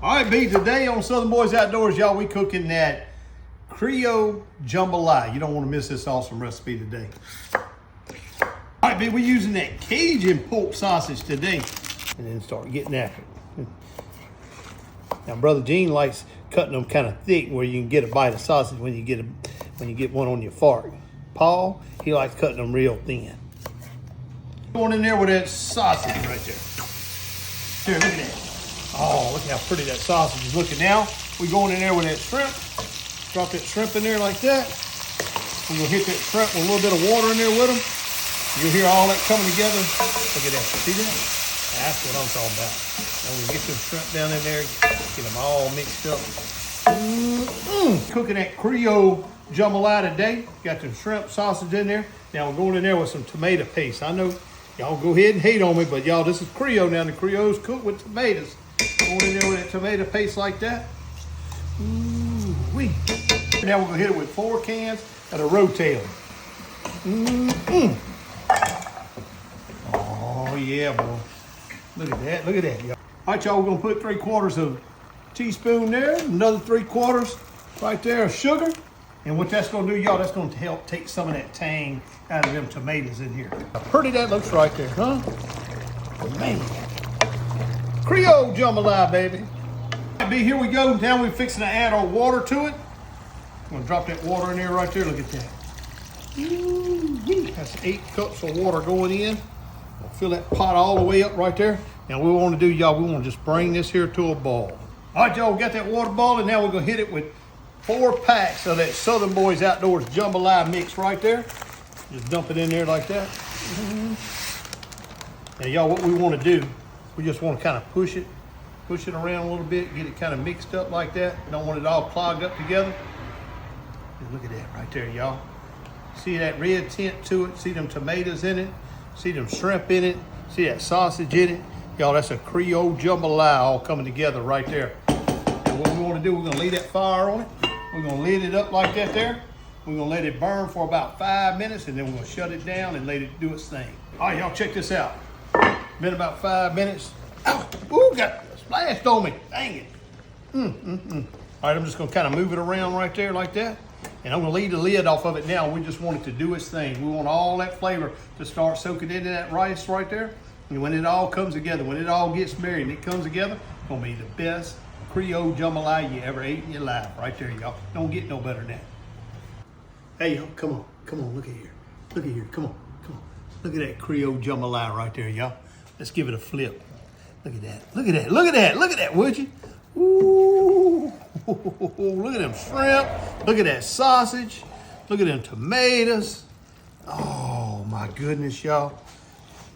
All right, B, today on Southern Boys Outdoors, y'all, we cooking that Creole Jambalaya. You don't want to miss this awesome recipe today. All right, B, we're using that Cajun pork sausage today. And then start getting after it. Now, Brother Gene likes cutting them kind of thick where you can get a bite of sausage when you get one on your fork. Paul, he likes cutting them real thin. Going in there with that sausage right there. Here, look at that. Oh, look how pretty that sausage is looking now. We're going in there with that shrimp. Drop that shrimp in there like that. We're gonna hit that shrimp with a little bit of water in there with them. You'll hear all that coming together. Look at that, see that? That's what I'm talking about. Now we're gonna get this shrimp down in there, get them all mixed up. Cooking that Creole Jambalaya today. Got the shrimp sausage in there. Now we're going in there with some tomato paste. I know y'all go ahead and hate on me, but y'all, this is Creole now. The Creole's cooked with tomatoes. Going in there with that tomato paste like that. Ooh-wee. Now we're gonna hit it with 4 cans of the Rotel. Oh yeah, boy. Look at that, y'all. All right, y'all, we're gonna put 3/4 of a teaspoon there, another 3/4 right there of sugar. And what that's gonna do, y'all, that's gonna help take some of that tang out of them tomatoes in here. How pretty that looks right there, huh? Man. Creole Jambalaya, baby. B, here we go. Now we're fixing to add our water to it. I'm gonna drop that water in there right there. Look at that. That's 8 cups of water going in. We'll fill that pot all the way up right there. Now what we want to do, y'all, we want to just bring this here to a boil. All right, y'all, we got that water boiling. Now we're gonna hit it with 4 packs of that Southern Boys Outdoors Jambalaya mix right there. Just dump it in there like that. Now, y'all, what we want to do, we just want to kind of push it around a little bit, get it kind of mixed up like that. Don't want it all clogged up together. And look at that right there, y'all. See that red tint to it? See them tomatoes in it? See them shrimp in it? See that sausage in it? Y'all, that's a Creole Jambalaya all coming together right there. And what we want to do, we're going to leave that fire on it. We're going to lid it up like that there. We're going to let it burn for about 5 minutes, and then we're going to shut it down and let it do its thing. All right, y'all, check this out. Been about 5 minutes. Ow, ooh, got splashed on me. Dang it. All right, I'm just going to kind of move it around right there like that. And I'm going to leave the lid off of it now. We just want it to do its thing. We want all that flavor to start soaking into that rice right there. And when it all comes together, when it all gets married and it comes together, it's going to be the best Creole Jambalaya you ever ate in your life. Right there, y'all. Don't get no better than that. Hey, y'all, come on, look at here. Look at here, come on. Look at that Creole Jambalaya right there, y'all. Let's give it a flip. Look at that, would you? Ooh, look at them shrimp. Look at that sausage. Look at them tomatoes. Oh my goodness, y'all.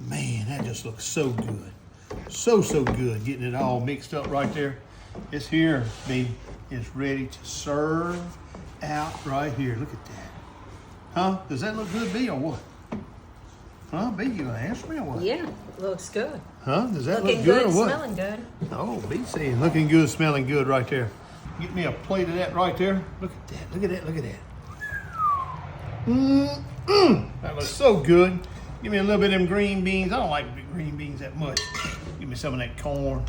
Man, that just looks so good. So good, getting it all mixed up right there. This here, B, is ready to serve out right here. Look at that. Huh? Does that look good, B, or what? Huh, B, you gonna answer me or what? Yeah, looks good. Huh? Does that looking look good or what? Smelling good. Oh, B saying looking good, smelling good right there. Get me a plate of that right there. Look at that. That looks so good. Give me a little bit of them green beans. I don't like green beans that much. Give me some of that corn.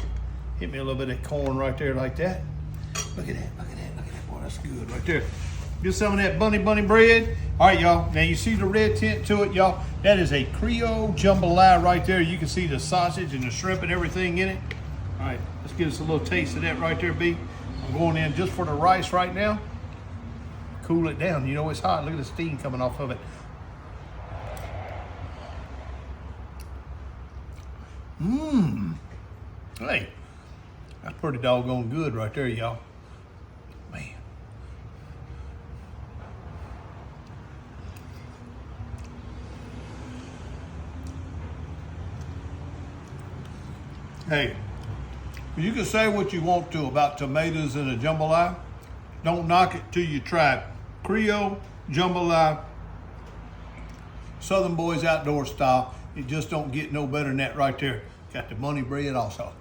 Hit me a little bit of that corn right there like that. Look at that. Boy, that's good right there. Get some of that bunny bread. All right, y'all. Now you see the red tint to it, y'all. That is a Creole Jambalaya right there. You can see the sausage and the shrimp and everything in it. All right, let's get us a little taste of that right there, B. I'm going in just for the rice right now. Cool it down. You know it's hot. Look at the steam coming off of it. Hey, that's pretty doggone good right there, y'all. Man. Hey, you can say what you want to about tomatoes in a jambalaya. Don't knock it till you try it. Creole Jambalaya, Southern Boys Outdoor style. It just don't get no better than that right there. Got the bunny bread also.